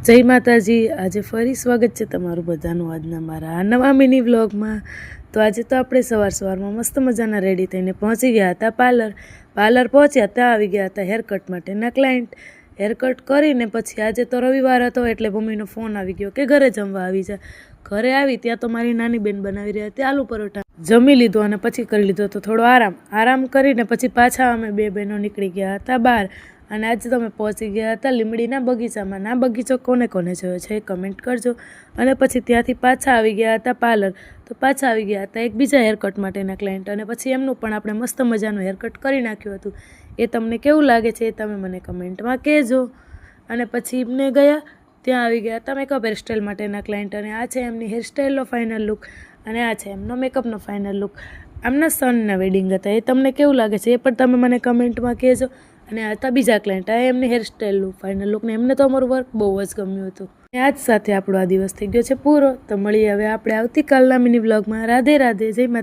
જય માતાજી। આજે ફરી સ્વાગત છે તમારું બધાનું આજના મારા આ નવા મિની વ્લોગમાં। તો આજે તો આપણે સવારમાં મસ્ત મજાના રેડી થઈને પહોંચી ગયા હતા પાર્લર પહોંચ્યા ત્યાં આવી ગયા હતા હેરકટ માટેના ક્લાયન્ટ। હેરકટ કરીને પછી આજે તો રવિવાર હતો એટલે મમ્મીનો ફોન આવી ગયો કે ઘરે જમવા આવી જા। ઘરે આવી ત્યાં તો મારી નાની બેન બનાવી રહ્યા હતી આલુ પરોઠા। જમી લીધું અને પછી કરી લીધો તો થોડો આરામ કરીને પછી પાછા અમે બે બહેનો નીકળી ગયા હતા બહાર। અને આજે તો અમે પહોંચી ગયા હતા લીમડીના બગીચામાં। ના બગીચો કોને કોને જોયો છે એ કમેન્ટ કરજો। અને પછી ત્યાંથી પાછા આવી ગયા હતા પાર્લર। તો પાછા આવી ગયા હતા એક બીજા હેરકટ માટેના ક્લાયન્ટ અને પછી એમનું પણ આપણે મસ્ત મજાનું હેરકટ કરી નાખ્યું હતું। એ તમને કેવું લાગે છે એ તમે મને કમેન્ટમાં કહેજો। અને પછી એમને ગયા ત્યાં આવી ગયા હતા મેકઅપ હેરસ્ટાઈલ માટેના ક્લાયન્ટ અને આ છે એમની હેરસ્ટાઈલનો ફાઇનલ લુક અને આ છે એમનો મેકઅપનો ફાઇનલ લુક। આમના સનના વેડિંગ હતા એ તમને કેવું લાગે છે એ પણ તમે મને કમેન્ટમાં કહેજો। અને આ હતા બીજા ક્લાયન્ટ આ એમની હેરસ્ટાઈલનું ફાઇનલ લુક ને એમને તો અમારું વર્ક બહુ જ ગમ્યું હતું। આજ સાથે આપણો આ દિવસ થઈ ગયો છે પૂરો। તો મળીએ હવે આપણે આવતીકાલના મિની વ્લોગમાં। રાધે રાધે, જય માતા।